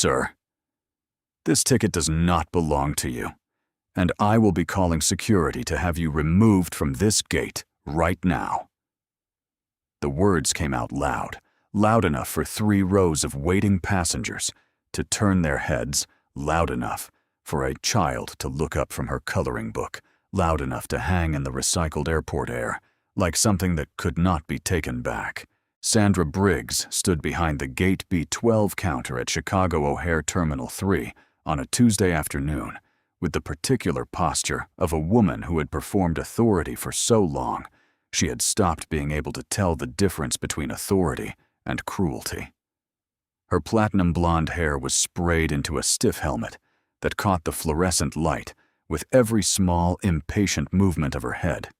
"Sir, this ticket does not belong to you, and I will be calling security to have you removed from this gate right now." The words came out loud, loud enough for 3 rows of waiting passengers to turn their heads, loud enough for a child to look up from her coloring book, loud enough to hang in the recycled airport air, like something that could not be taken back. Sandra Briggs stood behind the Gate B12 counter at Chicago O'Hare Terminal 3 on a Tuesday afternoon, with the particular posture of a woman who had performed authority for so long she had stopped being able to tell the difference between authority and cruelty. Her platinum blonde hair was sprayed into a stiff helmet that caught the fluorescent light with every small, impatient movement of her head.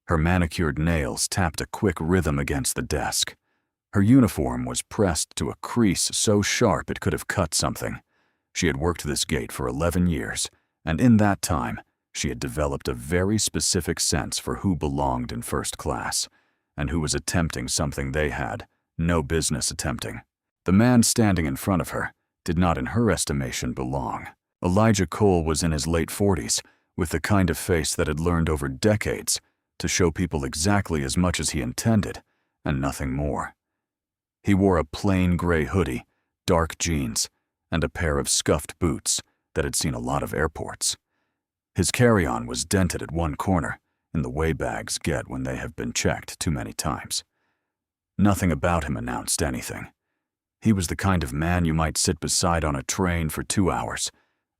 Her manicured nails tapped a quick rhythm against the desk. Her uniform was pressed to a crease so sharp it could have cut something. She had worked this gate for 11 years, and in that time, she had developed a very specific sense for who belonged in first class, and who was attempting something they had no business attempting. The man standing in front of her did not, in her estimation, belong. Elijah Cole was in his late 40s, with the kind of face that had learned over decades to show people exactly as much as he intended, and nothing more. He wore a plain gray hoodie, dark jeans, and a pair of scuffed boots that had seen a lot of airports. His carry-on was dented at one corner, in the way bags get when they have been checked too many times. Nothing about him announced anything. He was the kind of man you might sit beside on a train for 2 hours,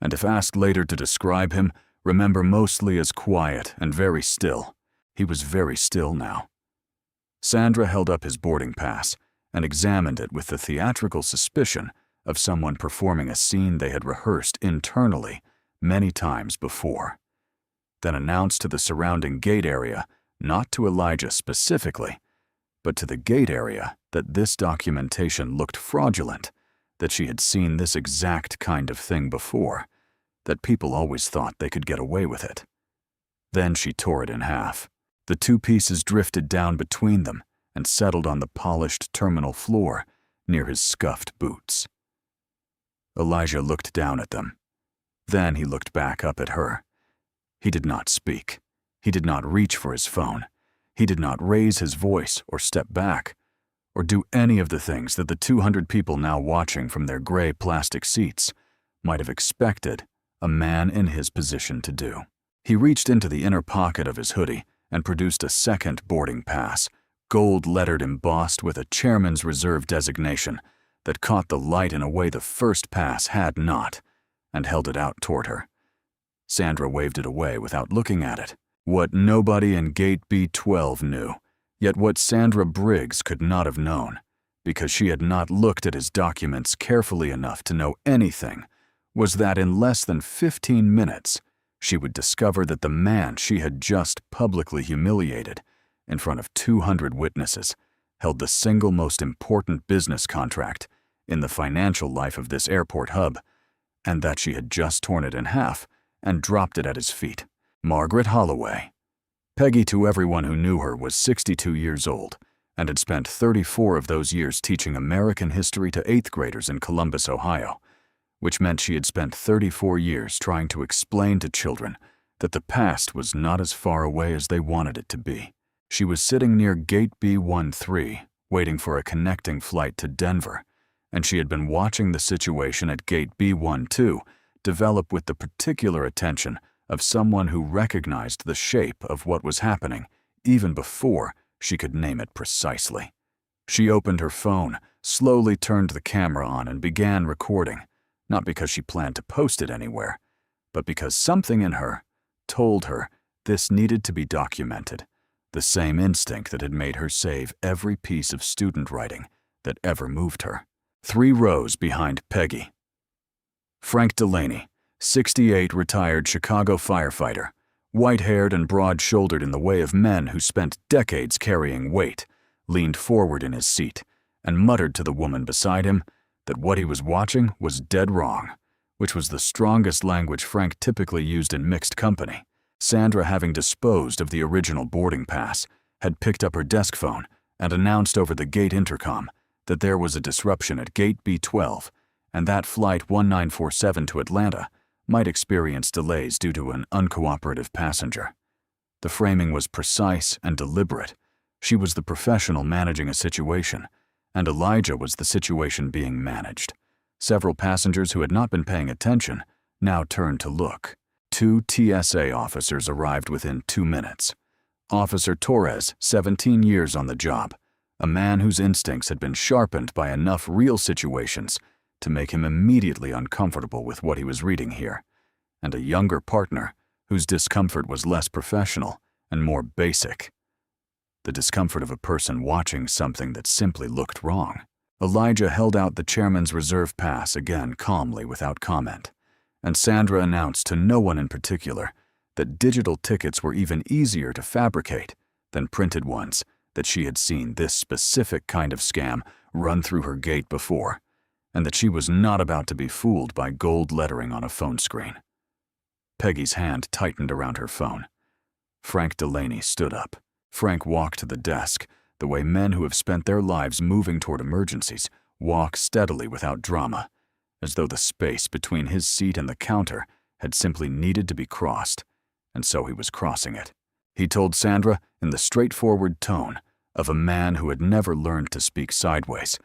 and if asked later to describe him, remember mostly as quiet and very still. He was very still now. Sandra held up his boarding pass and examined it with the theatrical suspicion of someone performing a scene they had rehearsed internally many times before, then announced to the surrounding gate area, not to Elijah specifically, but to the gate area, that this documentation looked fraudulent, that she had seen this exact kind of thing before, that people always thought they could get away with it. Then she tore it in half. The 2 pieces drifted down between them and settled on the polished terminal floor near his scuffed boots. Elijah looked down at them. Then he looked back up at her. He did not speak. He did not reach for his phone. He did not raise his voice or step back, or do any of the things that the 200 people now watching from their gray plastic seats might have expected a man in his position to do. He reached into the inner pocket of his hoodie and produced a second boarding pass, gold-lettered embossed with a chairman's reserve designation that caught the light in a way the first pass had not, and held it out toward her. Sandra waved it away without looking at it. What nobody in Gate B12 knew, yet what Sandra Briggs could not have known, because she had not looked at his documents carefully enough to know anything, was that in less than 15 minutes, she would discover that the man she had just publicly humiliated in front of 200 witnesses held the single most important business contract in the financial life of this airport hub, and that she had just torn it in half and dropped it at his feet. Margaret Holloway. Peggy, to everyone who knew her, was 62 years old and had spent 34 of those years teaching American history to 8th graders in Columbus, Ohio, which meant she had spent 34 years trying to explain to children that the past was not as far away as they wanted it to be. She was sitting near Gate B13, waiting for a connecting flight to Denver, and she had been watching the situation at Gate B12 develop with the particular attention of someone who recognized the shape of what was happening even before she could name it precisely. She opened her phone, slowly turned the camera on, and began recording, not because she planned to post it anywhere, but because something in her told her this needed to be documented, the same instinct that had made her save every piece of student writing that ever moved her. 3 rows behind Peggy. Frank Delaney, 68, retired Chicago firefighter, white-haired and broad-shouldered in the way of men who spent decades carrying weight, leaned forward in his seat and muttered to the woman beside him that what he was watching was dead wrong, which was the strongest language Frank typically used in mixed company. Sandra, having disposed of the original boarding pass, had picked up her desk phone and announced over the gate intercom that there was a disruption at Gate B12 and that Flight 1947 to Atlanta might experience delays due to an uncooperative passenger. The framing was precise and deliberate. She was the professional managing a situation, and Elijah was the situation being managed. Several passengers who had not been paying attention now turned to look. 2 TSA officers arrived within 2 minutes. Officer Torres, 17 years on the job, a man whose instincts had been sharpened by enough real situations to make him immediately uncomfortable with what he was reading here, and a younger partner whose discomfort was less professional and more basic. The discomfort of a person watching something that simply looked wrong. Elijah held out the chairman's reserve pass again calmly without comment, and Sandra announced to no one in particular that digital tickets were even easier to fabricate than printed ones, that she had seen this specific kind of scam run through her gate before, and that she was not about to be fooled by gold lettering on a phone screen. Peggy's hand tightened around her phone. Frank Delaney stood up. Frank walked to the desk, the way men who have spent their lives moving toward emergencies walk steadily without drama, as though the space between his seat and the counter had simply needed to be crossed, and so he was crossing it. He told Sandra in the straightforward tone of a man who had never learned to speak sideways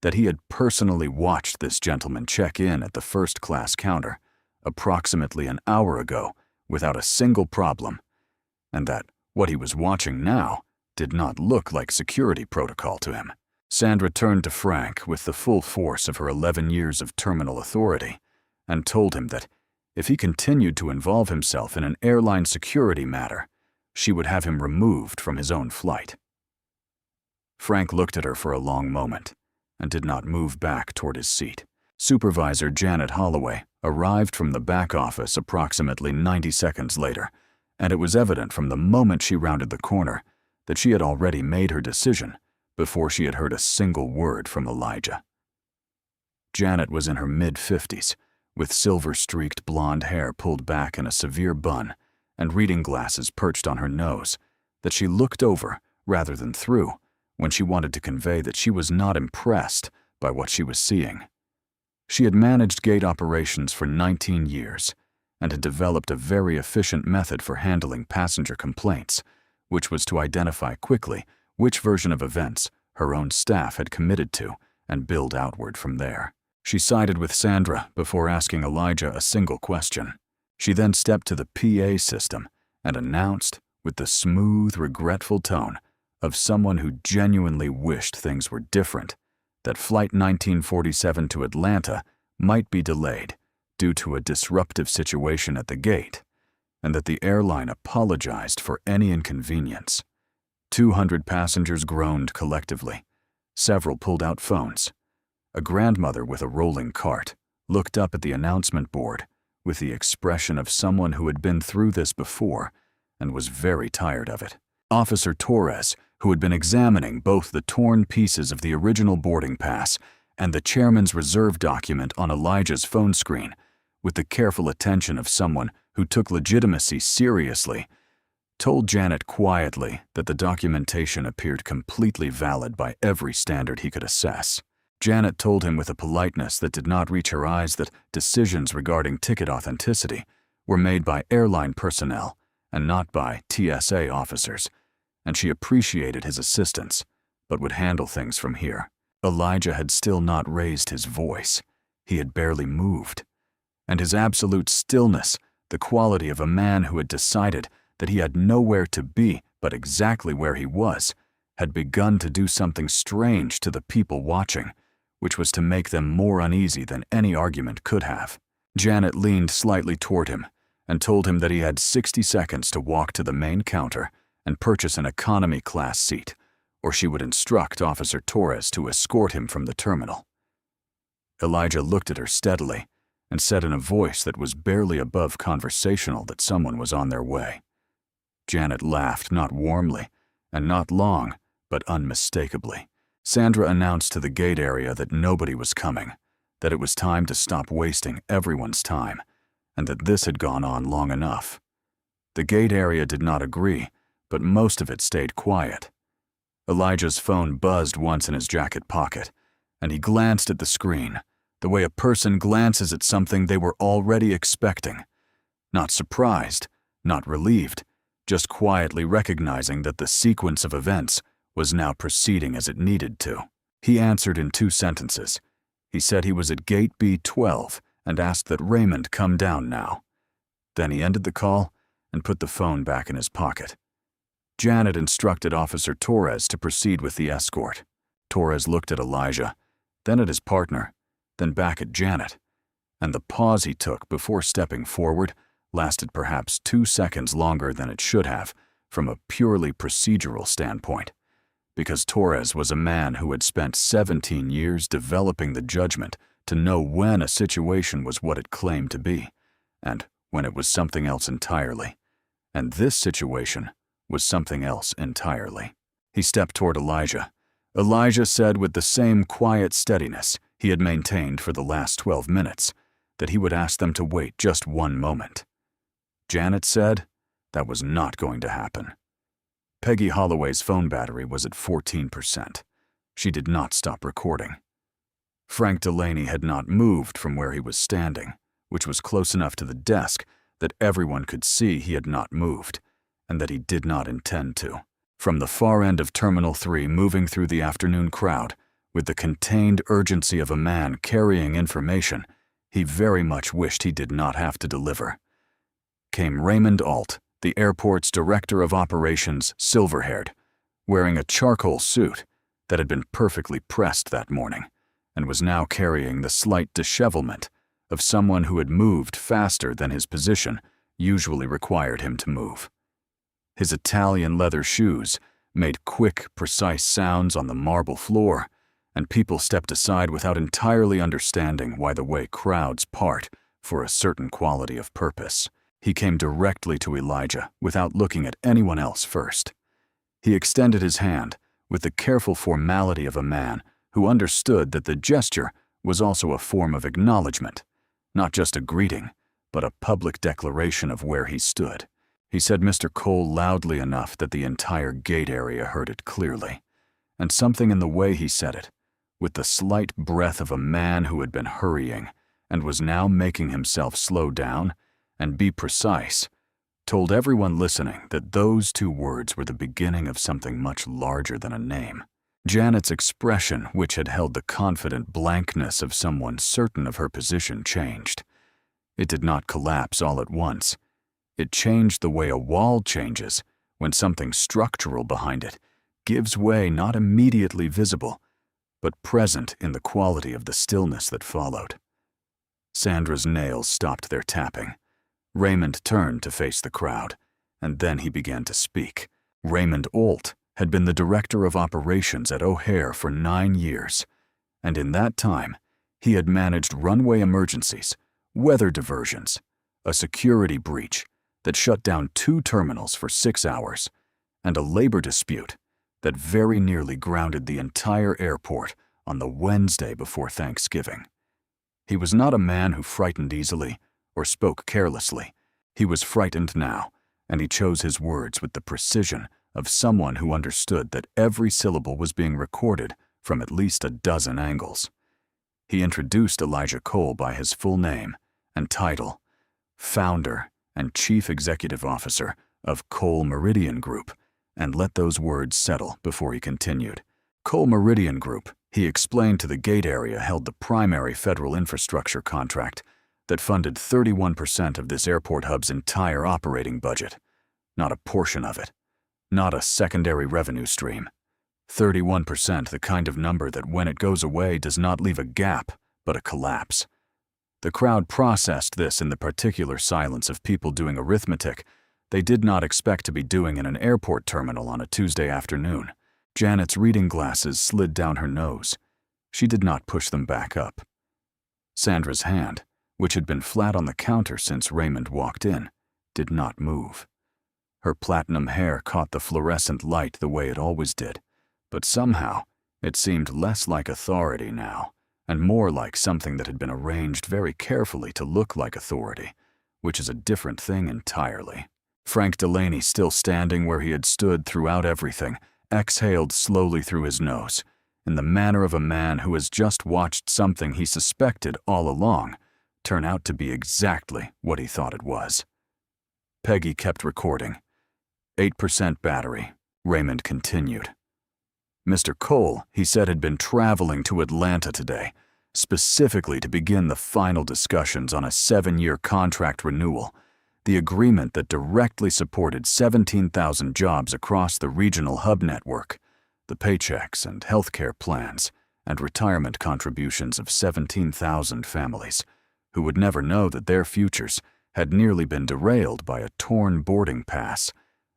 that he had personally watched this gentleman check in at the first-class counter approximately an hour ago without a single problem, and that what he was watching now did not look like security protocol to him. Sandra turned to Frank with the full force of her 11 years of terminal authority and told him that if he continued to involve himself in an airline security matter, she would have him removed from his own flight. Frank looked at her for a long moment and did not move back toward his seat. Supervisor Janet Holloway arrived from the back office approximately 90 seconds later, and it was evident from the moment she rounded the corner that she had already made her decision before she had heard a single word from Elijah. Janet was in her mid-50s, with silver-streaked blonde hair pulled back in a severe bun and reading glasses perched on her nose that she looked over rather than through when she wanted to convey that she was not impressed by what she was seeing. She had managed gate operations for 19 years and had developed a very efficient method for handling passenger complaints, which was to identify quickly which version of events her own staff had committed to and build outward from there. She sided with Sandra before asking Elijah a single question. She then stepped to the PA system and announced, with the smooth, regretful tone of someone who genuinely wished things were different, that Flight 1947 to Atlanta might be delayed due to a disruptive situation at the gate, and that the airline apologized for any inconvenience. 200 passengers groaned collectively. Several pulled out phones. A grandmother with a rolling cart looked up at the announcement board with the expression of someone who had been through this before and was very tired of it. Officer Torres, who had been examining both the torn pieces of the original boarding pass and the chairman's reserve document on Elijah's phone screen, with the careful attention of someone who took legitimacy seriously, told Janet quietly that the documentation appeared completely valid by every standard he could assess. Janet told him with a politeness that did not reach her eyes that decisions regarding ticket authenticity were made by airline personnel and not by TSA officers, and she appreciated his assistance, but would handle things from here. Elijah had still not raised his voice. He had barely moved. And his absolute stillness, the quality of a man who had decided that he had nowhere to be but exactly where he was, had begun to do something strange to the people watching, which was to make them more uneasy than any argument could have. Janet leaned slightly toward him and told him that he had 60 seconds to walk to the main counter and purchase an economy class seat, or she would instruct Officer Torres to escort him from the terminal. Elijah looked at her steadily and said in a voice that was barely above conversational that someone was on their way. Janet laughed, not warmly and not long, but unmistakably. Sandra announced to the gate area that nobody was coming, that it was time to stop wasting everyone's time, and that this had gone on long enough. The gate area did not agree, but most of it stayed quiet. Elijah's phone buzzed once in his jacket pocket, and he glanced at the screen, the way a person glances at something they were already expecting. Not surprised, not relieved, just quietly recognizing that the sequence of events was now proceeding as it needed to. He answered in 2 sentences. He said he was at gate B12 and asked that Raymond come down now. Then he ended the call and put the phone back in his pocket. Janet instructed Officer Torres to proceed with the escort. Torres looked at Elijah, then at his partner, then back at Janet, and the pause he took before stepping forward lasted perhaps 2 seconds longer than it should have from a purely procedural standpoint, because Torres was a man who had spent 17 years developing the judgment to know when a situation was what it claimed to be, and when it was something else entirely. And this situation was something else entirely. He stepped toward Elijah. Elijah said with the same quiet steadiness he had maintained for the last 12 minutes that he would ask them to wait just 1 moment. Janet said that was not going to happen. Peggy Holloway's phone battery was at 14%. She did not stop recording. Frank Delaney had not moved from where he was standing, which was close enough to the desk that everyone could see he had not moved, and that he did not intend to. From the far end of Terminal 3 moving through the afternoon crowd, with the contained urgency of a man carrying information he very much wished he did not have to deliver, came Raymond Alt, the airport's director of operations, silver-haired, wearing a charcoal suit that had been perfectly pressed that morning, and was now carrying the slight dishevelment of someone who had moved faster than his position usually required him to move. His Italian leather shoes made quick, precise sounds on the marble floor, and people stepped aside without entirely understanding why the way crowds part for a certain quality of purpose. He came directly to Elijah without looking at anyone else first. He extended his hand with the careful formality of a man who understood that the gesture was also a form of acknowledgement, not just a greeting, but a public declaration of where he stood. He said Mr. Cole loudly enough that the entire gate area heard it clearly, and something in the way he said it, with the slight breath of a man who had been hurrying and was now making himself slow down and be precise, told everyone listening that those 2 words were the beginning of something much larger than a name. Janet's expression, which had held the confident blankness of someone certain of her position, changed. It did not collapse all at once. It changed the way a wall changes when something structural behind it gives way, not immediately visible, but present in the quality of the stillness that followed. Sandra's nails stopped their tapping. Raymond turned to face the crowd, and then he began to speak. Raymond Alt had been the director of operations at O'Hare for 9 years, and in that time, he had managed runway emergencies, weather diversions, a security breach that shut down 2 terminals for 6 hours, and a labor dispute that very nearly grounded the entire airport on the Wednesday before Thanksgiving. He was not a man who frightened easily or spoke carelessly. He was frightened now, and he chose his words with the precision of someone who understood that every syllable was being recorded from at least a dozen angles. He introduced Elijah Cole by his full name and title, founder and chief executive officer of Cole Meridian Group, and let those words settle before he continued. Cole Meridian Group, he explained to the gate area, held the primary federal infrastructure contract that funded 31% of this airport hub's entire operating budget. Not a portion of it. Not a secondary revenue stream. 31%, the kind of number that when it goes away does not leave a gap, but a collapse. The crowd processed this in the particular silence of people doing arithmetic they did not expect to be doing in an airport terminal on a Tuesday afternoon. Janet's reading glasses slid down her nose. She did not push them back up. Sandra's hand, which had been flat on the counter since Raymond walked in, did not move. Her platinum hair caught the fluorescent light the way it always did, but somehow it seemed less like authority now, and more like something that had been arranged very carefully to look like authority, which is a different thing entirely. Frank Delaney, still standing where he had stood throughout everything, exhaled slowly through his nose, in the manner of a man who has just watched something he suspected all along turn out to be exactly what he thought it was. Peggy kept recording. 8% battery, Raymond continued. Mr. Cole, he said, had been traveling to Atlanta today, specifically to begin the final discussions on a 7-year contract renewal, the agreement that directly supported 17,000 jobs across the regional hub network, the paychecks and healthcare plans, and retirement contributions of 17,000 families, who would never know that their futures had nearly been derailed by a torn boarding pass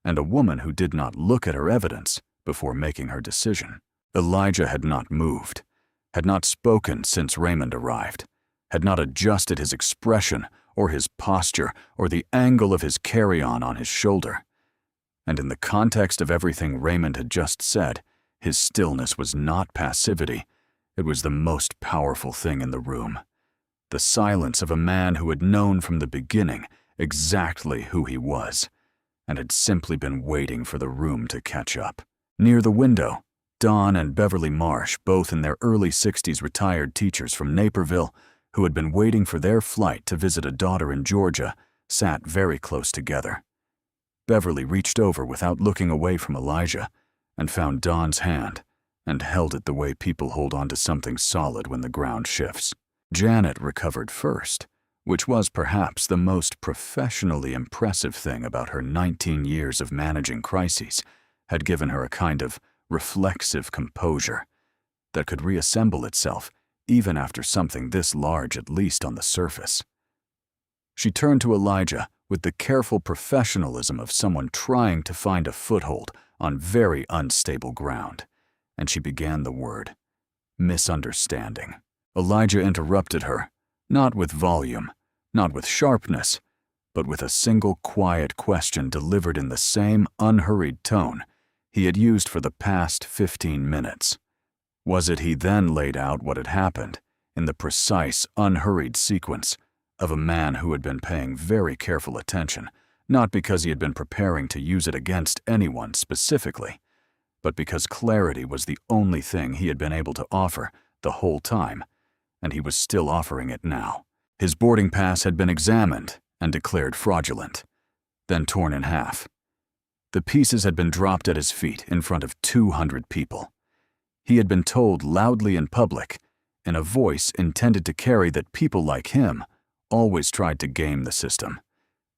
and a woman who did not look at her evidence before making her decision. Elijah had not moved, had not spoken since Raymond arrived, had not adjusted his expression or his posture or the angle of his carry-on on his shoulder. And in the context of everything Raymond had just said, his stillness was not passivity. It was the most powerful thing in the room. The silence of a man who had known from the beginning exactly who he was, and had simply been waiting for the room to catch up. Near the window, Don and Beverly Marsh, both in their early 60s retired teachers from Naperville, who had been waiting for their flight to visit a daughter in Georgia, sat very close together. Beverly reached over without looking away from Elijah and found Don's hand and held it the way people hold on to something solid when the ground shifts. Janet recovered first, which was perhaps the most professionally impressive thing about her 19 years of managing crises, had given her a kind of reflexive composure that could reassemble itself even after something this large, at least on the surface. She turned to Elijah with the careful professionalism of someone trying to find a foothold on very unstable ground, and she began the word, misunderstanding. Elijah interrupted her, not with volume, not with sharpness, but with a single quiet question delivered in the same unhurried tone he had used for the past 15 minutes. Was it he then laid out what had happened in the precise, unhurried sequence of a man who had been paying very careful attention, not because he had been preparing to use it against anyone specifically, but because clarity was the only thing he had been able to offer the whole time, and he was still offering it now. His boarding pass had been examined and declared fraudulent, then torn in half. The pieces had been dropped at his feet in front of 200 people. He had been told loudly in public, in a voice intended to carry that people like him always tried to game the system.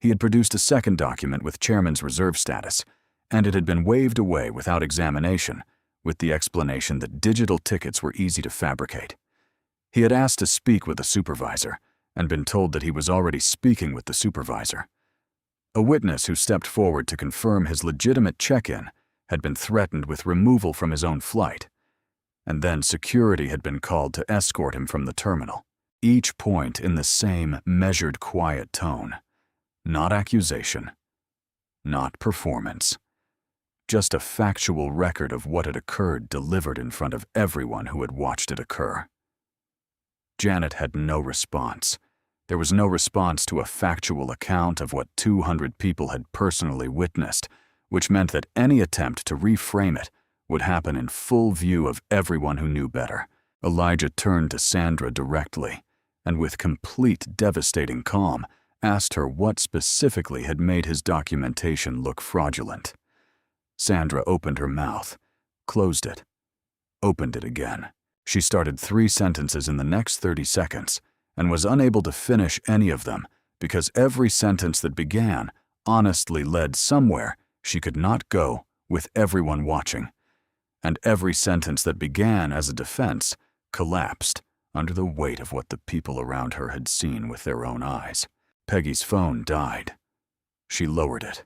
He had produced a second document with chairman's reserve status, and it had been waved away without examination, with the explanation that digital tickets were easy to fabricate. He had asked to speak with a supervisor, and been told that he was already speaking with the supervisor. A witness who stepped forward to confirm his legitimate check-in had been threatened with removal from his own flight, and then security had been called to escort him from the terminal, each point in the same measured, quiet tone. Not accusation, not performance. Just a factual record of what had occurred delivered in front of everyone who had watched it occur. Janet had no response. There was no response to a factual account of what 200 people had personally witnessed, which meant that any attempt to reframe it would happen in full view of everyone who knew better. Elijah turned to Sandra directly, and with complete devastating calm, asked her what specifically had made his documentation look fraudulent. Sandra opened her mouth, closed it, opened it again. She started 3 sentences in the next 30 seconds, and was unable to finish any of them because every sentence that began honestly led somewhere she could not go with everyone watching, and every sentence that began as a defense collapsed under the weight of what the people around her had seen with their own eyes. Peggy's phone died. She lowered it.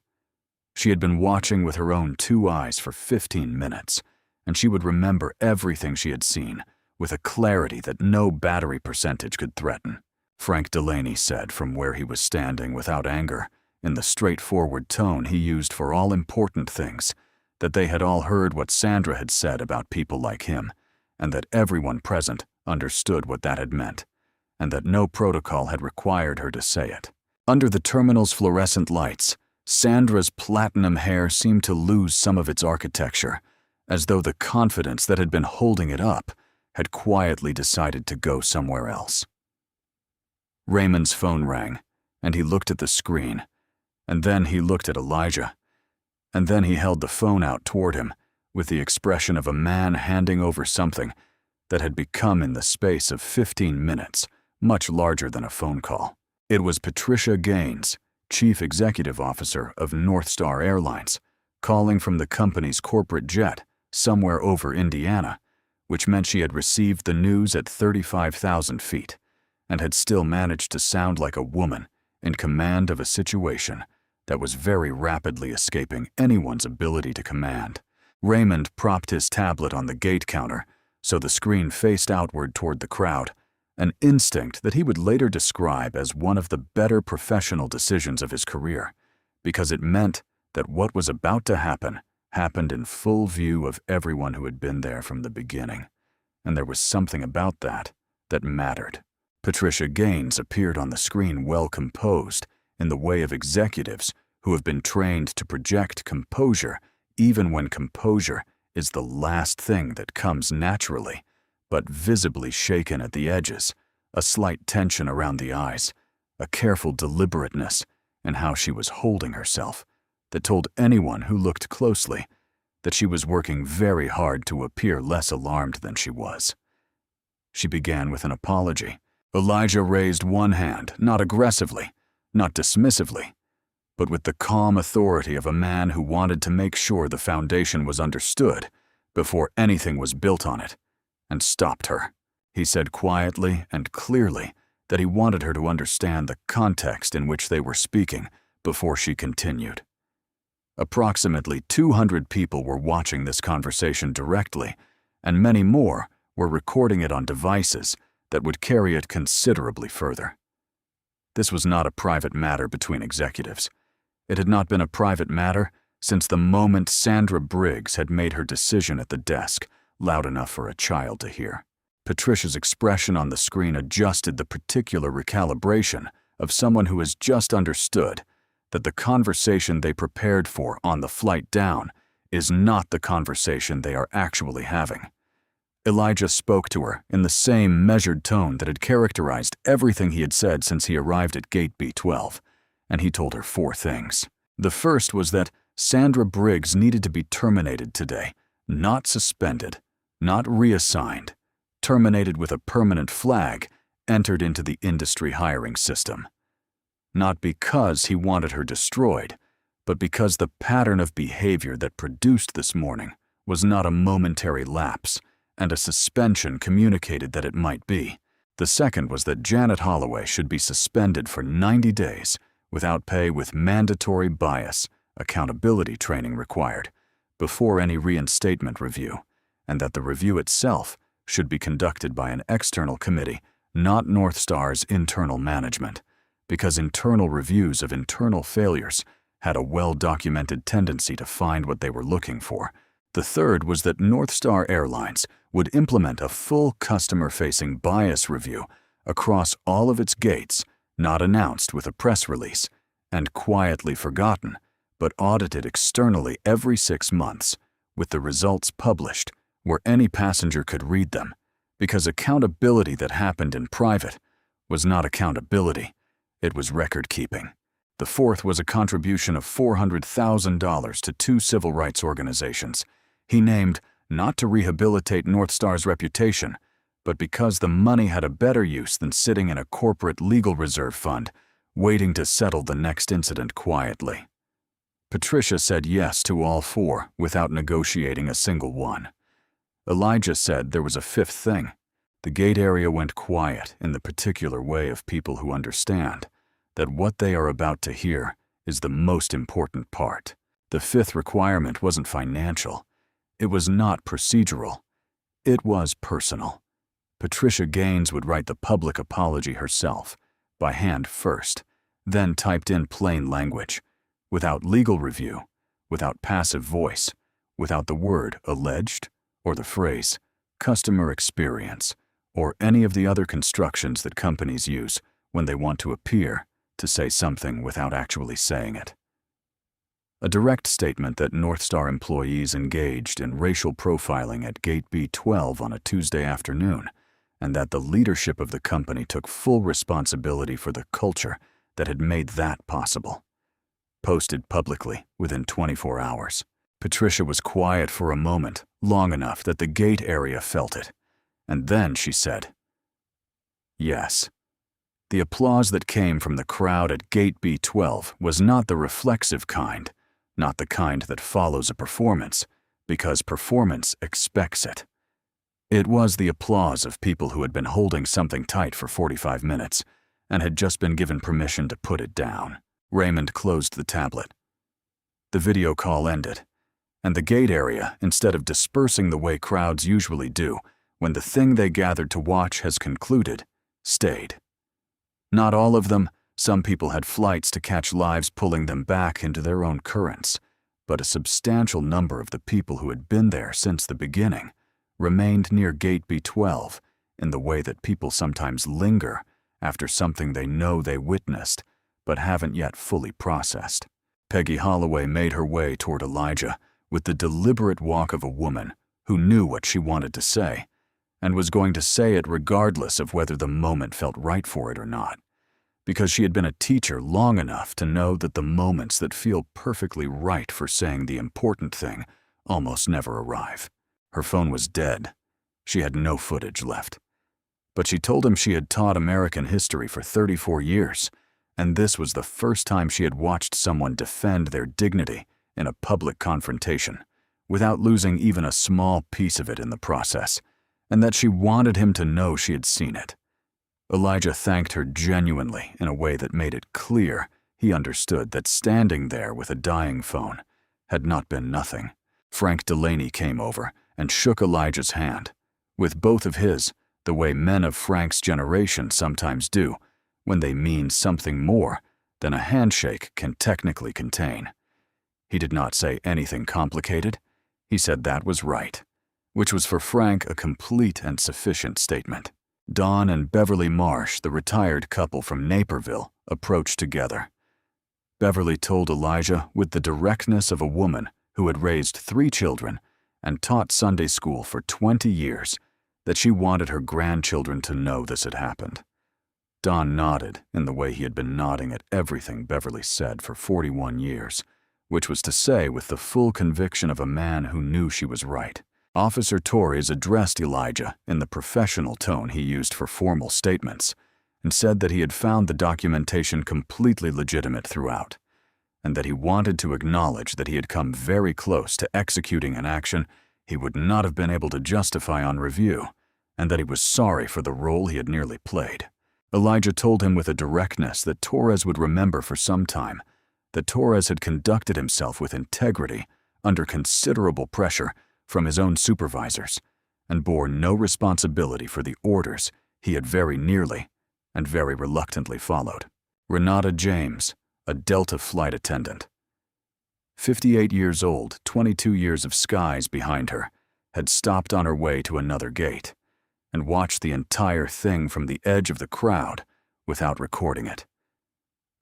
She had been watching with her own 2 eyes for 15 minutes, and she would remember everything she had seen with a clarity that no battery percentage could threaten. Frank Delaney said from where he was standing without anger, in the straightforward tone he used for all important things, that they had all heard what Sandra had said about people like him, and that everyone present understood what that had meant, and that no protocol had required her to say it. Under the terminal's fluorescent lights, Sandra's platinum hair seemed to lose some of its architecture, as though the confidence that had been holding it up had quietly decided to go somewhere else. Raymond's phone rang, and he looked at the screen, and then he looked at Elijah, and then he held the phone out toward him with the expression of a man handing over something that had become, in the space of 15 minutes, much larger than a phone call. It was Patricia Gaines, Chief Executive Officer of North Star Airlines, calling from the company's corporate jet somewhere over Indiana, which meant she had received the news at 35,000 feet and had still managed to sound like a woman in command of a situation that was very rapidly escaping anyone's ability to command. Raymond propped his tablet on the gate counter so the screen faced outward toward the crowd, an instinct that he would later describe as one of the better professional decisions of his career, because it meant that what was about to happen happened in full view of everyone who had been there from the beginning, and there was something about that that mattered. Patricia Gaines appeared on the screen well composed, in the way of executives who have been trained to project composure even when composure is the last thing that comes naturally, but visibly shaken at the edges, a slight tension around the eyes, a careful deliberateness in how she was holding herself that told anyone who looked closely that she was working very hard to appear less alarmed than she was. She began with an apology. Elijah raised one hand, not aggressively, not dismissively, but with the calm authority of a man who wanted to make sure the foundation was understood before anything was built on it, and stopped her. He said quietly and clearly that he wanted her to understand the context in which they were speaking before she continued. Approximately 200 people were watching this conversation directly, and many more were recording it on devices that would carry it considerably further. This was not a private matter between executives. It had not been a private matter since the moment Sandra Briggs had made her decision at the desk, loud enough for a child to hear. Patricia's expression on the screen adjusted the particular recalibration of someone who has just understood that the conversation they prepared for on the flight down is not the conversation they are actually having. Elijah spoke to her in the same measured tone that had characterized everything he had said since he arrived at Gate B12, and he told her 4 things. The first was that Sandra Briggs needed to be terminated today, not suspended, not reassigned, terminated with a permanent flag entered into the industry hiring system. Not because he wanted her destroyed, but because the pattern of behavior that produced this morning was not a momentary lapse, and a suspension communicated that it might be. The second was that Janet Holloway should be suspended for 90 days without pay with mandatory bias, accountability training required, before any reinstatement review, and that the review itself should be conducted by an external committee, not North Star's internal management, because internal reviews of internal failures had a well-documented tendency to find what they were looking for. The third was that North Star Airlines would implement a full customer-facing bias review across all of its gates, not announced with a press release, and quietly forgotten, but audited externally every 6 months, with the results published where any passenger could read them, because accountability that happened in private was not accountability, it was record-keeping. The fourth was a contribution of $400,000 to 2 civil rights organizations. He named not to rehabilitate North Star's reputation, but because the money had a better use than sitting in a corporate legal reserve fund, waiting to settle the next incident quietly. Patricia said yes to all 4 without negotiating a single one. Elijah said there was a 5th thing. The gate area went quiet in the particular way of people who understand that what they are about to hear is the most important part. The 5th requirement wasn't financial. It was not procedural. It was personal. Patricia Gaines would write the public apology herself, by hand first, then typed in plain language, without legal review, without passive voice, without the word alleged, or the phrase customer experience, or any of the other constructions that companies use when they want to appear to say something without actually saying it. A direct statement that North Star employees engaged in racial profiling at Gate B12 on a Tuesday afternoon, and that the leadership of the company took full responsibility for the culture that had made that possible. Posted publicly within 24 hours. Patricia was quiet for a moment, long enough that the gate area felt it. And then she said, "Yes." The applause that came from the crowd at Gate B12 was not the reflexive kind, not the kind that follows a performance, because performance expects it. It was the applause of people who had been holding something tight for 45 minutes and had just been given permission to put it down. Raymond closed the tablet. The video call ended, and the gate area, instead of dispersing the way crowds usually do when the thing they gathered to watch has concluded, stayed. Not all of them. Some people had flights to catch lives pulling them back into their own currents, but a substantial number of the people who had been there since the beginning remained near Gate B12 in the way that people sometimes linger after something they know they witnessed but haven't yet fully processed. Peggy Holloway made her way toward Elijah with the deliberate walk of a woman who knew what she wanted to say and was going to say it regardless of whether the moment felt right for it or not, because she had been a teacher long enough to know that the moments that feel perfectly right for saying the important thing almost never arrive. Her phone was dead. She had no footage left. But she told him she had taught American history for 34 years, and this was the first time she had watched someone defend their dignity in a public confrontation, without losing even a small piece of it in the process, and that she wanted him to know she had seen it. Elijah thanked her genuinely in a way that made it clear he understood that standing there with a dying phone had not been nothing. Frank Delaney came over and shook Elijah's hand, with both of his, the way men of Frank's generation sometimes do, when they mean something more than a handshake can technically contain. He did not say anything complicated. He said that was right, which was for Frank a complete and sufficient statement. Dawn and Beverly Marsh, the retired couple from Naperville, approached together. Beverly told Elijah with the directness of a woman who had raised 3 children and taught Sunday school for 20 years that she wanted her grandchildren to know this had happened. Don nodded in the way he had been nodding at everything Beverly said for 41 years, which was to say with the full conviction of a man who knew she was right. Officer Torres addressed Elijah in the professional tone he used for formal statements and said that he had found the documentation completely legitimate throughout, and that he wanted to acknowledge that he had come very close to executing an action he would not have been able to justify on review, and that he was sorry for the role he had nearly played. Elijah told him with a directness that Torres would remember for some time that Torres had conducted himself with integrity under considerable pressure from his own supervisors and bore no responsibility for the orders he had very nearly and very reluctantly followed. Renata James, a Delta flight attendant, 58 years old, 22 years of skies behind her, had stopped on her way to another gate and watched the entire thing from the edge of the crowd without recording it.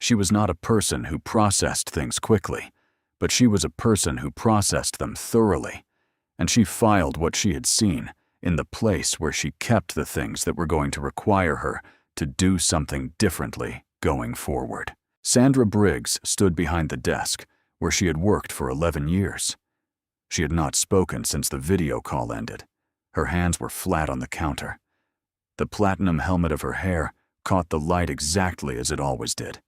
She was not a person who processed things quickly, but she was a person who processed them thoroughly, and she filed what she had seen in the place where she kept the things that were going to require her to do something differently going forward. Sandra Briggs stood behind the desk where she had worked for 11 years. She had not spoken since the video call ended. Her hands were flat on the counter. The platinum helmet of her hair caught the light exactly as it always did,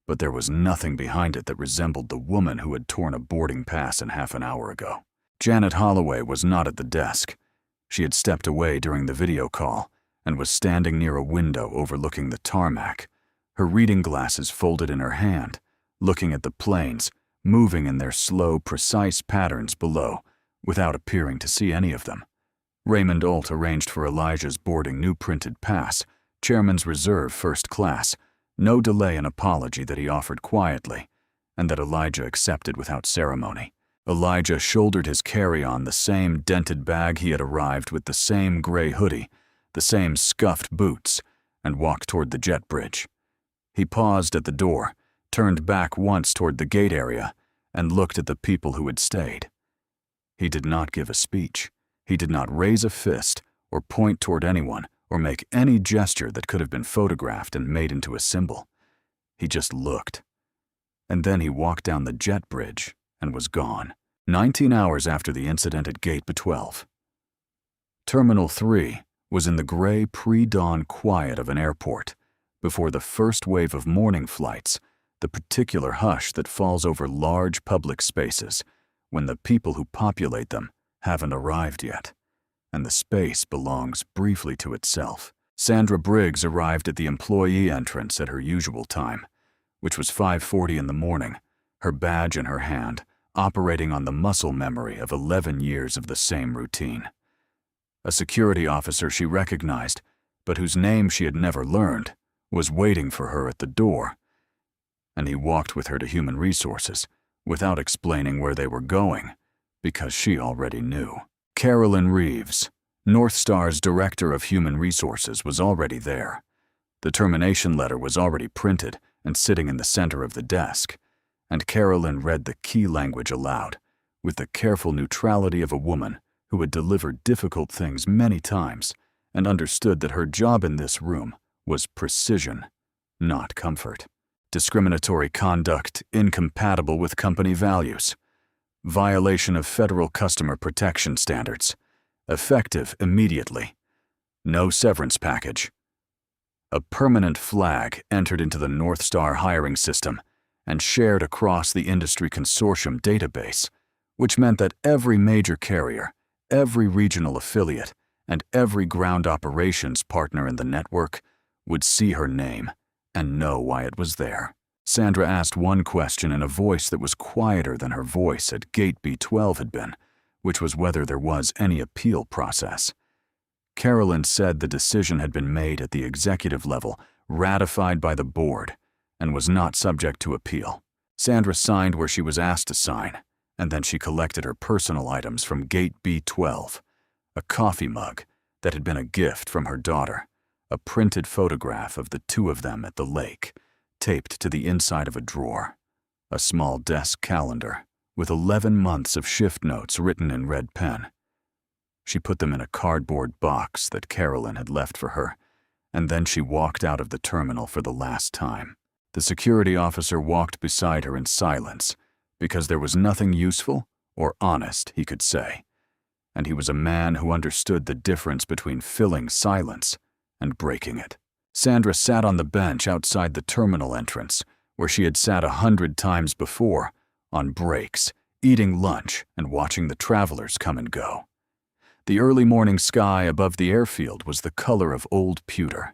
but there was nothing behind it that resembled the woman who had torn a boarding pass in half an hour ago. Janet Holloway was not at the desk. She had stepped away during the video call and was standing near a window overlooking the tarmac, her reading glasses folded in her hand, looking at the planes moving in their slow, precise patterns below without appearing to see any of them. Raymond Alt arranged for Elijah's boarding new printed pass, Chairman's Reserve First Class, no delay in apology that he offered quietly, and that Elijah accepted without ceremony. Elijah shouldered his carry-on, the same dented bag he had arrived with, the same gray hoodie, the same scuffed boots, and walked toward the jet bridge. He paused at the door, turned back once toward the gate area, and looked at the people who had stayed. He did not give a speech. He did not raise a fist or point toward anyone or make any gesture that could have been photographed and made into a symbol. He just looked. And then he walked down the jet bridge and was gone, 19 hours after the incident at Gate B12. Terminal 3 was in the gray pre-dawn quiet of an airport, before the first wave of morning flights, the particular hush that falls over large public spaces when the people who populate them haven't arrived yet, and the space belongs briefly to itself. Sandra Briggs arrived at the employee entrance at her usual time, which was 5:40 in the morning, her badge in her hand, operating on the muscle memory of 11 years of the same routine. A security officer she recognized, but whose name she had never learned, was waiting for her at the door, and he walked with her to Human Resources without explaining where they were going, because she already knew. Carolyn Reeves, North Star's Director of Human Resources, was already there. The termination letter was already printed and sitting in the center of the desk, and Carolyn read the key language aloud, with the careful neutrality of a woman who had delivered difficult things many times and understood that her job in this room was precision, not comfort. Discriminatory conduct incompatible with company values. Violation of federal customer protection standards. Effective immediately. No severance package. A permanent flag entered into the North Star hiring system and shared across the industry consortium database, which meant that every major carrier, every regional affiliate, and every ground operations partner in the network would see her name and know why it was there. Sandra asked one question in a voice that was quieter than her voice at Gate B12 had been, which was whether there was any appeal process. Carolyn said the decision had been made at the executive level, ratified by the board, and was not subject to appeal. Sandra signed where she was asked to sign, and then she collected her personal items from Gate B12, a coffee mug that had been a gift from her daughter, a printed photograph of the two of them at the lake, taped to the inside of a drawer, a small desk calendar with 11 months of shift notes written in red pen. She put them in a cardboard box that Carolyn had left for her, and then she walked out of the terminal for the last time. The security officer walked beside her in silence, because there was nothing useful or honest he could say, and he was a man who understood the difference between filling silence and breaking it. Sandra sat on the bench outside the terminal entrance, where she had sat 100 times before, on breaks, eating lunch and watching the travelers come and go. The early morning sky above the airfield was the color of old pewter.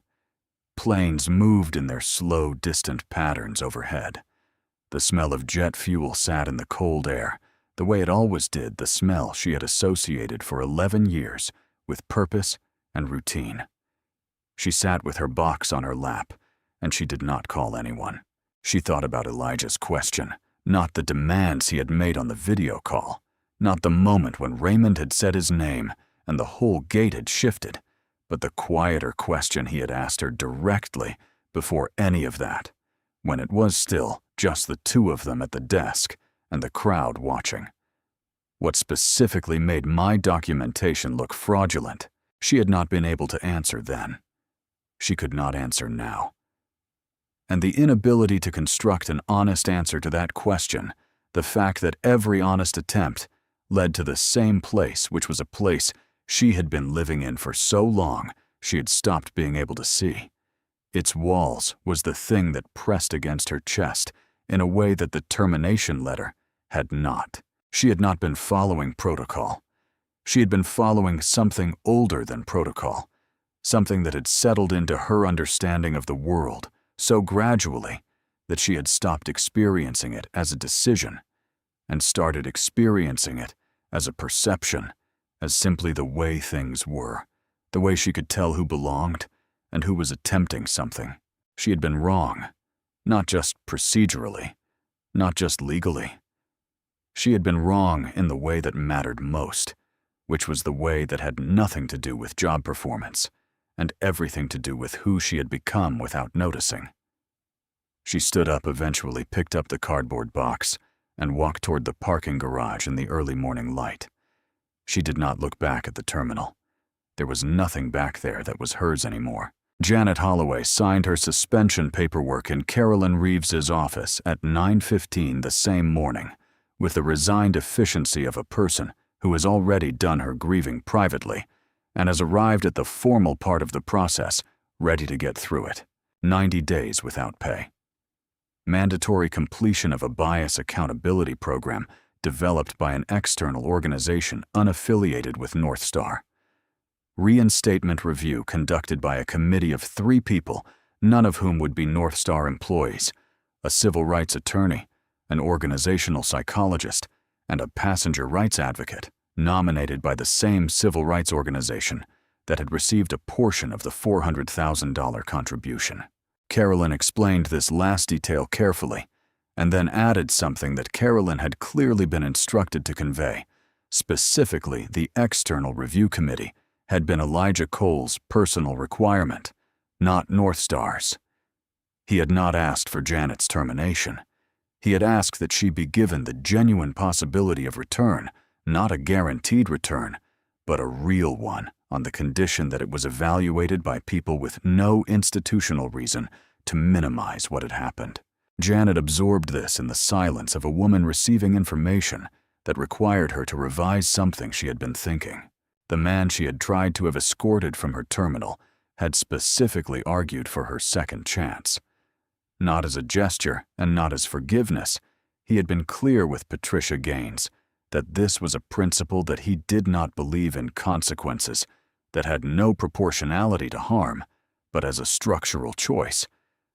Planes moved in their slow, distant patterns overhead. The smell of jet fuel sat in the cold air, the way it always did, the smell she had associated for 11 years with purpose and routine. She sat with her box on her lap, and she did not call anyone. She thought about Elijah's question, not the demands he had made on the video call, not the moment when Raymond had said his name and the whole gate had shifted, but the quieter question he had asked her directly before any of that, when it was still just the two of them at the desk and the crowd watching. What specifically made my documentation look fraudulent, she had not been able to answer then. She could not answer now. And the inability to construct an honest answer to that question, the fact that every honest attempt led to the same place, which was a place she had been living in for so long she had stopped being able to see. Its walls was the thing that pressed against her chest in a way that the termination letter had not. She had not been following protocol. She had been following something older than protocol, something that had settled into her understanding of the world so gradually that she had stopped experiencing it as a decision and started experiencing it as a perception, as simply the way things were, the way she could tell who belonged and who was attempting something. She had been wrong, not just procedurally, not just legally. She had been wrong in the way that mattered most, which was the way that had nothing to do with job performance and everything to do with who she had become without noticing. She stood up, eventually picked up the cardboard box, and walked toward the parking garage in the early morning light. She did not look back at the terminal. There was nothing back there that was hers anymore. Janet Holloway signed her suspension paperwork in Carolyn Reeves's office at 9:15 the same morning, with the resigned efficiency of a person who has already done her grieving privately and has arrived at the formal part of the process, ready to get through it. 90 days without pay. Mandatory completion of a bias accountability program developed by an external organization unaffiliated with North Star. Reinstatement review conducted by a committee of 3 people, none of whom would be North Star employees, a civil rights attorney, an organizational psychologist, and a passenger rights advocate, nominated by the same civil rights organization that had received a portion of the $400,000 contribution. Carolyn explained this last detail carefully, and then added something that Carolyn had clearly been instructed to convey. Specifically, the external review committee had been Elijah Cole's personal requirement, not North Star's. He had not asked for Janet's termination. He had asked that she be given the genuine possibility of return, not a guaranteed return, but a real one, on the condition that it was evaluated by people with no institutional reason to minimize what had happened. Janet absorbed this in the silence of a woman receiving information that required her to revise something she had been thinking. The man she had tried to have escorted from her terminal had specifically argued for her second chance. Not as a gesture and not as forgiveness, he had been clear with Patricia Gaines that this was a principle that he did not believe in consequences that had no proportionality to harm, but as a structural choice,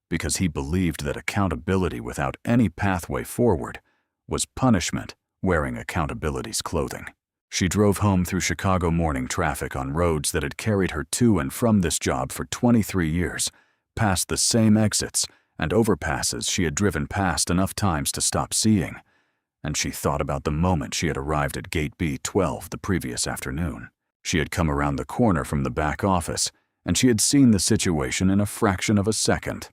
because he believed that accountability without any pathway forward was punishment wearing accountability's clothing. She drove home through Chicago morning traffic on roads that had carried her to and from this job for 23 years, past the same exits and overpasses she had driven past enough times to stop seeing, and she thought about the moment she had arrived at Gate B12 the previous afternoon. She had come around the corner from the back office, and she had seen the situation in a fraction of a second.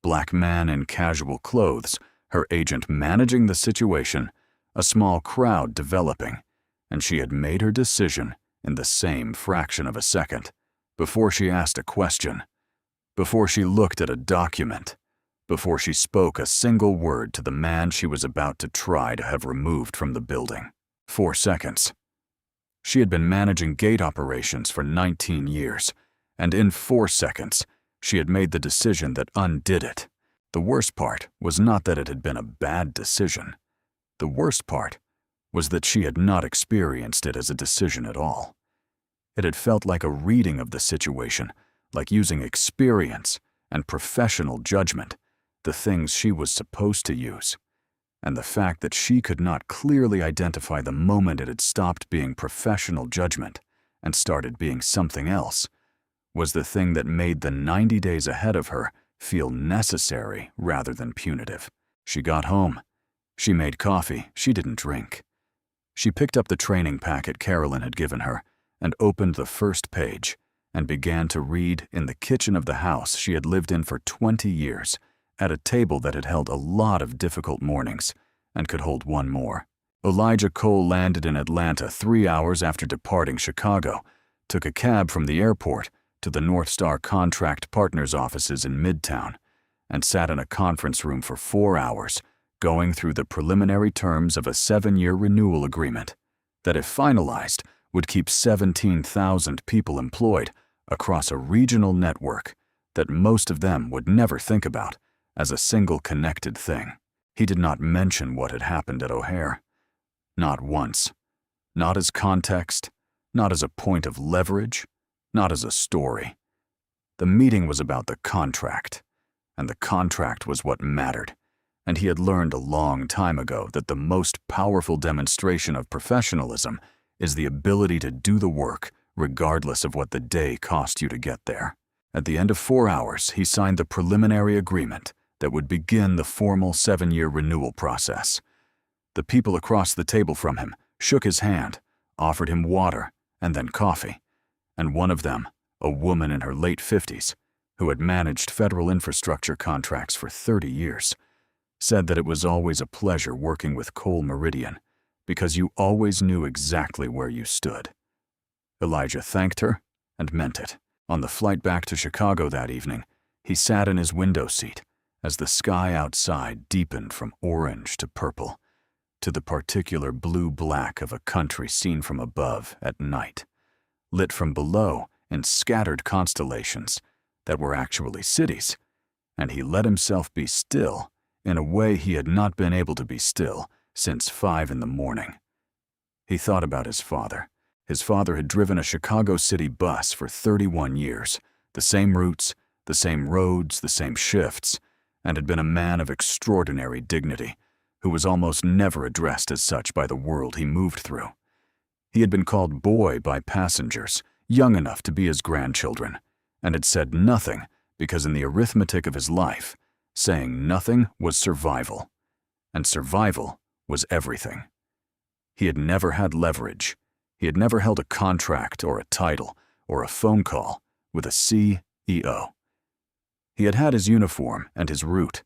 Black man in casual clothes, her agent managing the situation, a small crowd developing, and she had made her decision in the same fraction of a second, before she asked a question, before she looked at a document, before she spoke a single word to the man she was about to try to have removed from the building. 4 seconds. She had been managing gate operations for 19 years, and in 4 seconds, she had made the decision that undid it. The worst part was not that it had been a bad decision. The worst part was that she had not experienced it as a decision at all. It had felt like a reading of the situation, like using experience and professional judgment, the things she was supposed to use. And the fact that she could not clearly identify the moment it had stopped being professional judgment and started being something else was the thing that made the 90 days ahead of her feel necessary rather than punitive. She got home. She made coffee. She didn't drink. She picked up the training packet Carolyn had given her and opened the first page and began to read in the kitchen of the house she had lived in for 20 years, at a table that had held a lot of difficult mornings and could hold one more. Elijah Cole landed in Atlanta 3 hours after departing Chicago, took a cab from the airport to the North Star Contract Partners offices in Midtown, and sat in a conference room for 4 hours, going through the preliminary terms of a 7-year renewal agreement that, if finalized, would keep 17,000 people employed across a regional network that most of them would never think about as a single connected thing. He did not mention what had happened at O'Hare. Not once. Not as context, not as a point of leverage, not as a story. The meeting was about the contract, and the contract was what mattered, and he had learned a long time ago that the most powerful demonstration of professionalism is the ability to do the work regardless of what the day cost you to get there. At the end of 4 hours, he signed the preliminary agreement that would begin the formal 7-year renewal process. The people across the table from him shook his hand, offered him water, and then coffee, and one of them, a woman in her late 50s, who had managed federal infrastructure contracts for 30 years, said that it was always a pleasure working with Cole Meridian because you always knew exactly where you stood. Elijah thanked her and meant it. On the flight back to Chicago that evening, he sat in his window seat as the sky outside deepened from orange to purple to the particular blue-black of a country seen from above at night, lit from below in scattered constellations that were actually cities, and he let himself be still in a way he had not been able to be still since 5 in the morning. He thought about his father. His father had driven a Chicago City bus for 31 years, the same routes, the same roads, the same shifts, and had been a man of extraordinary dignity, who was almost never addressed as such by the world he moved through. He had been called boy by passengers, young enough to be his grandchildren, and had said nothing because in the arithmetic of his life, saying nothing was survival, and survival was everything. He had never had leverage. He had never held a contract or a title or a phone call with a CEO. He had had his uniform and his route,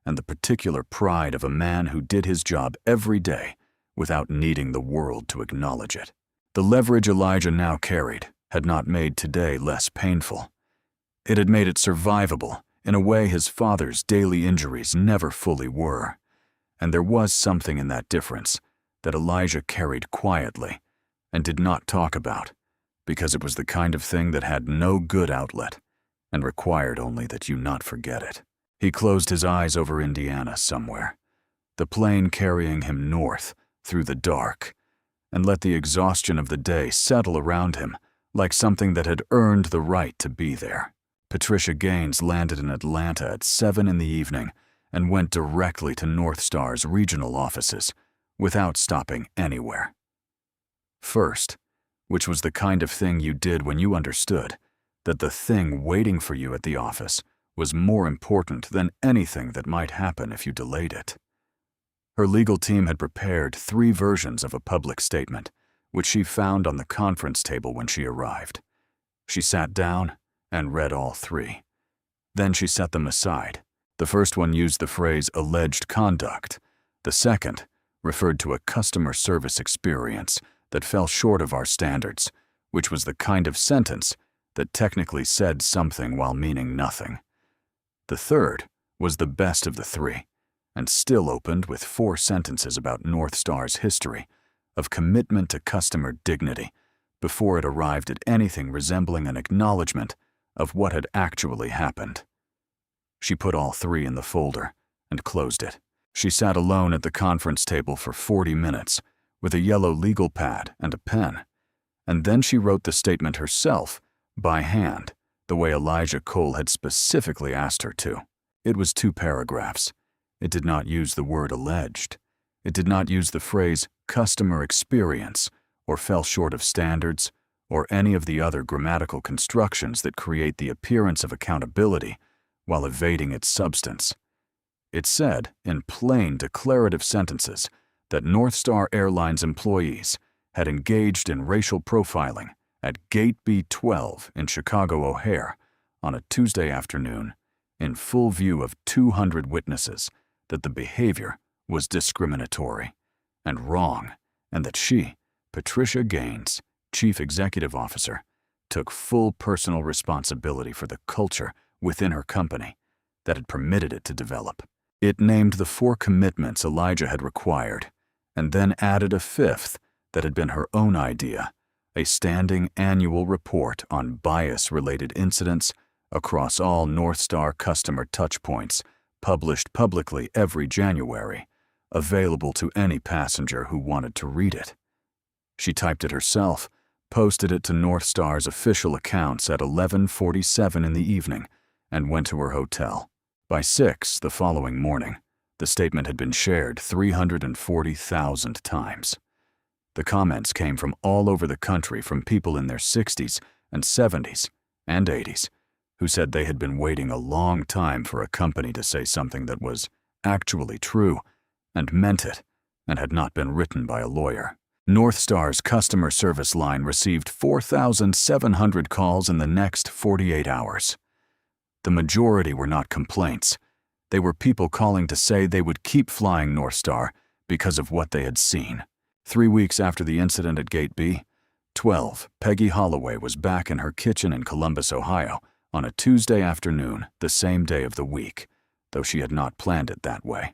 and the particular pride of a man who did his job every day without needing the world to acknowledge it. The leverage Elijah now carried had not made today less painful. It had made it survivable in a way his father's daily injuries never fully were, and there was something in that difference that Elijah carried quietly and did not talk about, because it was the kind of thing that had no good outlet and required only that you not forget it. He closed his eyes over Indiana somewhere, the plane carrying him north through the dark, and let the exhaustion of the day settle around him like something that had earned the right to be there. Patricia Gaines landed in Atlanta at 7 in the evening and went directly to North Star's regional offices without stopping anywhere. First, which was the kind of thing you did when you understood that the thing waiting for you at the office was more important than anything that might happen if you delayed it. Her legal team had prepared 3 versions of a public statement, which she found on the conference table when she arrived. She sat down and read all 3. Then she set them aside. The first one used the phrase alleged conduct. The second referred to a customer service experience that fell short of our standards, which was the kind of sentence that technically said something while meaning nothing. The third was the best of the 3, and still opened with 4 sentences about North Star's history of commitment to customer dignity before it arrived at anything resembling an acknowledgement of what had actually happened. She put all 3 in the folder and closed it. She sat alone at the conference table for 40 minutes with a yellow legal pad and a pen, and then she wrote the statement herself by hand, the way Elijah Cole had specifically asked her to. It was 2 paragraphs. It did not use the word alleged. It did not use the phrase customer experience or fell short of standards or any of the other grammatical constructions that create the appearance of accountability while evading its substance. It said, in plain declarative sentences, that North Star Airlines employees had engaged in racial profiling at Gate B12 in Chicago O'Hare on a Tuesday afternoon in full view of 200 witnesses, that the behavior was discriminatory and wrong, and that she, Patricia Gaines, Chief Executive Officer, took full personal responsibility for the culture within her company that had permitted it to develop. It named the 4 commitments Elijah had required, and then added a 5th that had been her own idea, a standing annual report on bias-related incidents across all North Star customer touchpoints, published publicly every January, available to any passenger who wanted to read it. She typed it herself, posted it to North Star's official accounts at 11:47 in the evening, and went to her hotel. By 6 the following morning, the statement had been shared 340,000 times. The comments came from all over the country from people in their 60s and 70s and 80s who said they had been waiting a long time for a company to say something that was actually true and meant it and had not been written by a lawyer. North Star's customer service line received 4,700 calls in the next 48 hours. The majority were not complaints. They were people calling to say they would keep flying North Star because of what they had seen. 3 weeks after the incident at Gate B-12, Peggy Holloway was back in her kitchen in Columbus, Ohio, on a Tuesday afternoon, the same day of the week, though she had not planned it that way.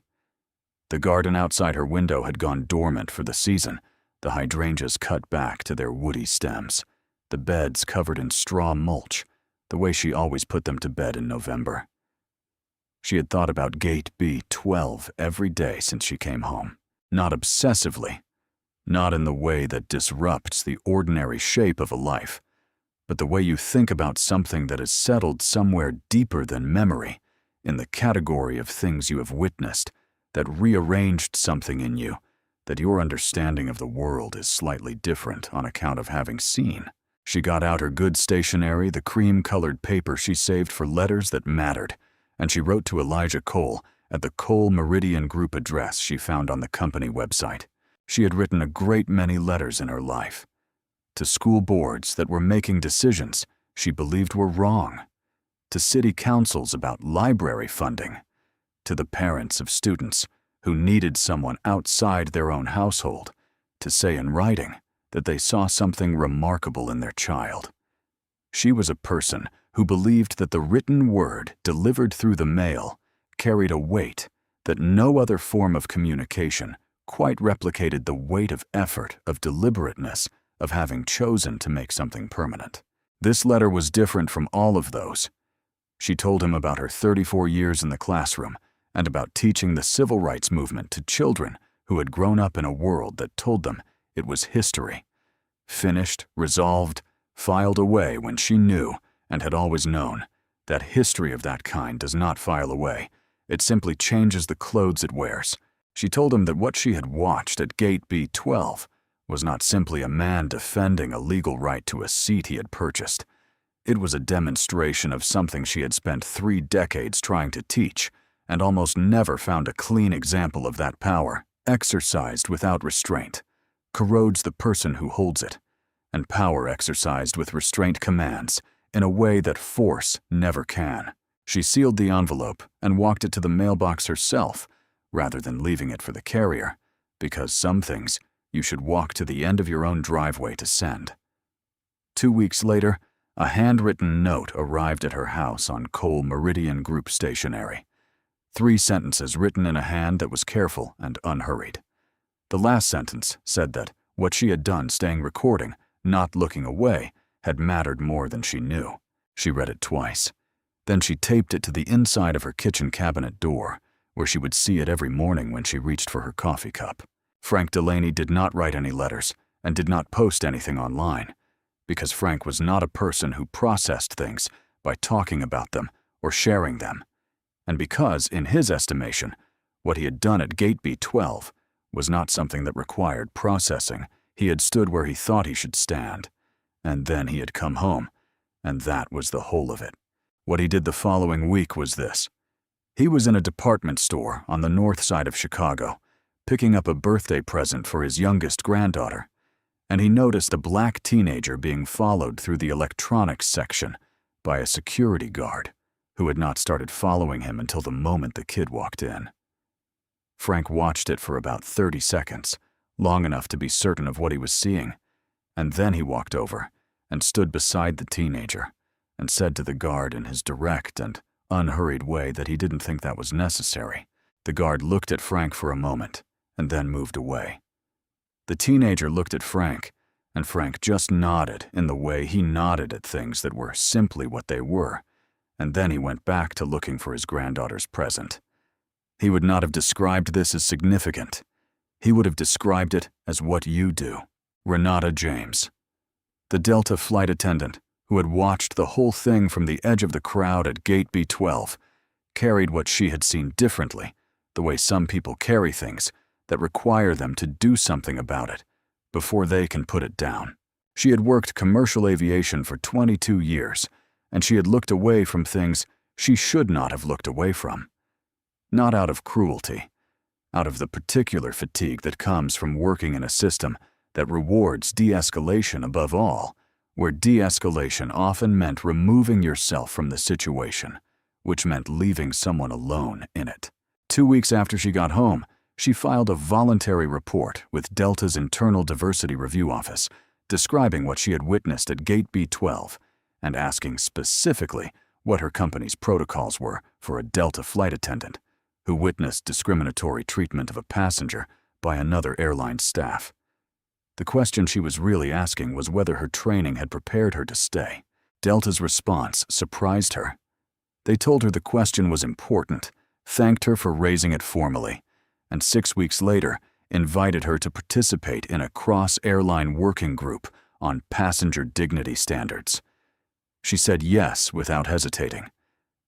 The garden outside her window had gone dormant for the season, the hydrangeas cut back to their woody stems, the beds covered in straw mulch, the way she always put them to bed in November. She had thought about Gate B-12 every day since she came home. Not obsessively, not in the way that disrupts the ordinary shape of a life, but the way you think about something that is settled somewhere deeper than memory, in the category of things you have witnessed, that rearranged something in you, that your understanding of the world is slightly different on account of having seen. She got out her good stationery, the cream-colored paper she saved for letters that mattered, and she wrote to Elijah Cole at the Cole Meridian Group address she found on the company website. She had written a great many letters in her life. To school boards that were making decisions she believed were wrong. To city councils about library funding. To the parents of students who needed someone outside their own household to say in writing that they saw something remarkable in their child. She was a person who believed that the written word delivered through the mail carried a weight that no other form of communication quite replicated the weight of effort, of deliberateness, of having chosen to make something permanent. This letter was different from all of those. She told him about her 34 years in the classroom and about teaching the civil rights movement to children who had grown up in a world that told them it was history. Finished, resolved, filed away when she knew, and had always known, that history of that kind does not file away. It simply changes the clothes it wears. She told him that what she had watched at Gate B-12 was not simply a man defending a legal right to a seat he had purchased. It was a demonstration of something she had spent 3 decades trying to teach, and almost never found a clean example of that power, exercised without restraint, corrodes the person who holds it, and power exercised with restraint commands in a way that force never can. She sealed the envelope and walked it to the mailbox herself, rather than leaving it for the carrier, because some things you should walk to the end of your own driveway to send. 2 weeks later, a handwritten note arrived at her house on Cole Meridian Group stationery. 3 sentences written in a hand that was careful and unhurried. The last sentence said that what she had done staying recording, not looking away, had mattered more than she knew. She read it twice. Then she taped it to the inside of her kitchen cabinet door, where she would see it every morning when she reached for her coffee cup. Frank Delaney did not write any letters and did not post anything online, because Frank was not a person who processed things by talking about them or sharing them, and because, in his estimation, what he had done at Gate B-12 was not something that required processing. He had stood where he thought he should stand, and then he had come home, and that was the whole of it. What he did the following week was this. He was in a department store on the north side of Chicago, picking up a birthday present for his youngest granddaughter, and he noticed a black teenager being followed through the electronics section by a security guard who had not started following him until the moment the kid walked in. Frank watched it for about 30 seconds, long enough to be certain of what he was seeing, and then he walked over and stood beside the teenager and said to the guard in his direct and unhurried way that he didn't think that was necessary. The guard looked at Frank for a moment and then moved away. The teenager looked at Frank, and Frank just nodded in the way he nodded at things that were simply what they were, and then he went back to looking for his granddaughter's present. He would not have described this as significant. He would have described it as what you do. Renata James, the Delta flight attendant who had watched the whole thing from the edge of the crowd at Gate B-12, carried what she had seen differently, the way some people carry things that require them to do something about it before they can put it down. She had worked commercial aviation for 22 years, and she had looked away from things she should not have looked away from. Not out of cruelty, out of the particular fatigue that comes from working in a system that rewards de-escalation above all, where de-escalation often meant removing yourself from the situation, which meant leaving someone alone in it. 2 weeks after she got home, she filed a voluntary report with Delta's Internal Diversity Review Office, describing what she had witnessed at Gate B12 and asking specifically what her company's protocols were for a Delta flight attendant who witnessed discriminatory treatment of a passenger by another airline staff. The question she was really asking was whether her training had prepared her to stay. Delta's response surprised her. They told her the question was important, thanked her for raising it formally, and 6 weeks later invited her to participate in a cross-airline working group on passenger dignity standards. She said yes without hesitating.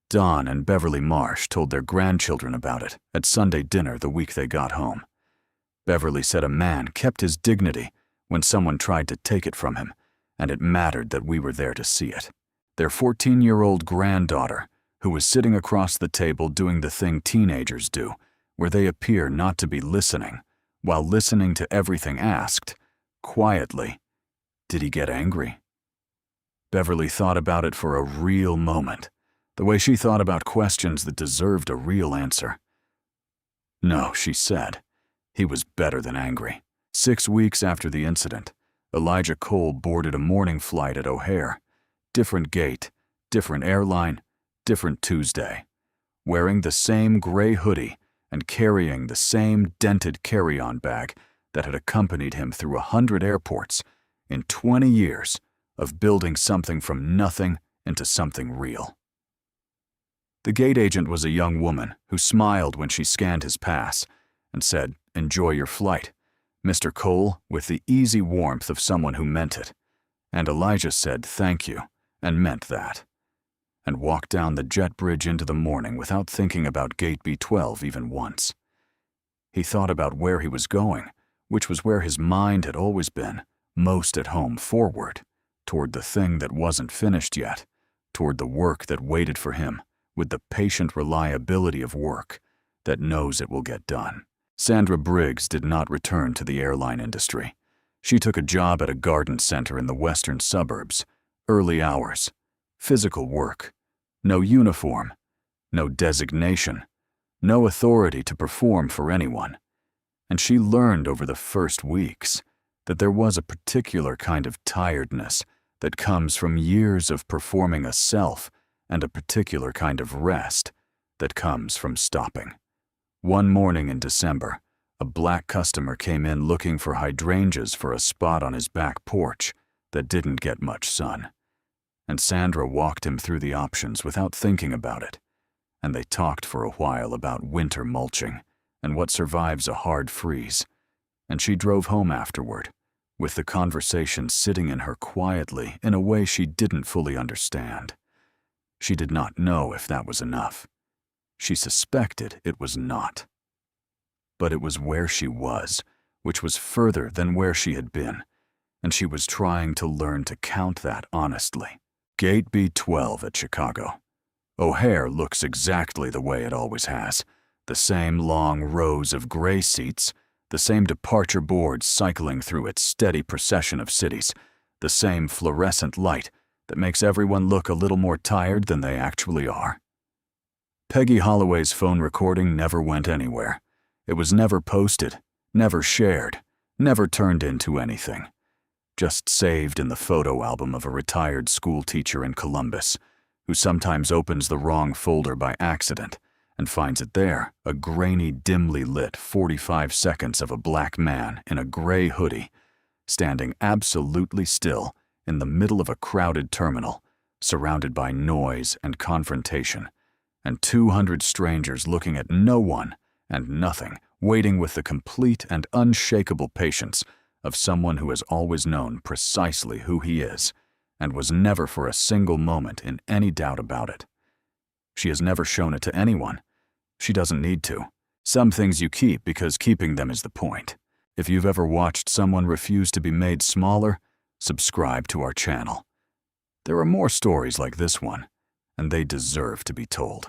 Don and Beverly Marsh told their grandchildren about it at Sunday dinner the week they got home. Beverly said a man kept his dignity when someone tried to take it from him, and it mattered that we were there to see it. Their 14-year-old granddaughter, who was sitting across the table doing the thing teenagers do, where they appear not to be listening, while listening to everything asked, quietly, "Did he get angry?" Beverly thought about it for a real moment, the way she thought about questions that deserved a real answer. "No," she said. "He was better than angry." 6 weeks after the incident, Elijah Cole boarded a morning flight at O'Hare. Different gate, different airline, different Tuesday. Wearing the same gray hoodie and carrying the same dented carry-on bag that had accompanied him through 100 airports in 20 years of building something from nothing into something real. The gate agent was a young woman who smiled when she scanned his pass and said, "Enjoy your flight," Mr. Cole with the easy warmth of someone who meant it, and Elijah said thank you and meant that, and walked down the jet bridge into the morning without thinking about Gate B12 even once. He thought about where he was going, which was where his mind had always been, most at home, forward, toward the thing that wasn't finished yet, toward the work that waited for him, with the patient reliability of work that knows it will get done. Sandra Briggs did not return to the airline industry. She took a job at a garden center in the western suburbs, early hours, physical work, no uniform, no designation, no authority to perform for anyone. And she learned over the first weeks that there was a particular kind of tiredness that comes from years of performing a self and a particular kind of rest that comes from stopping. One morning in December, a black customer came in looking for hydrangeas for a spot on his back porch that didn't get much sun. And Sandra walked him through the options without thinking about it, and they talked for a while about winter mulching and what survives a hard freeze, and she drove home afterward, with the conversation sitting in her quietly in a way she didn't fully understand. She did not know if that was enough. She suspected it was not. But it was where she was, which was further than where she had been, and she was trying to learn to count that honestly. Gate B12 at Chicago. O'Hare looks exactly the way it always has. The same long rows of gray seats, the same departure boards cycling through its steady procession of cities, the same fluorescent light that makes everyone look a little more tired than they actually are. Peggy Holloway's phone recording never went anywhere. It was never posted, never shared, never turned into anything. Just saved in the photo album of a retired school teacher in Columbus, who sometimes opens the wrong folder by accident and finds it there, a grainy, dimly lit 45 seconds of a black man in a gray hoodie, standing absolutely still in the middle of a crowded terminal, surrounded by noise and confrontation, and 200 strangers looking at no one and nothing, waiting with the complete and unshakable patience of someone who has always known precisely who he is and was never for a single moment in any doubt about it. She has never shown it to anyone. She doesn't need to. Some things you keep because keeping them is the point. If you've ever watched someone refuse to be made smaller, subscribe to our channel. There are more stories like this one, and they deserve to be told.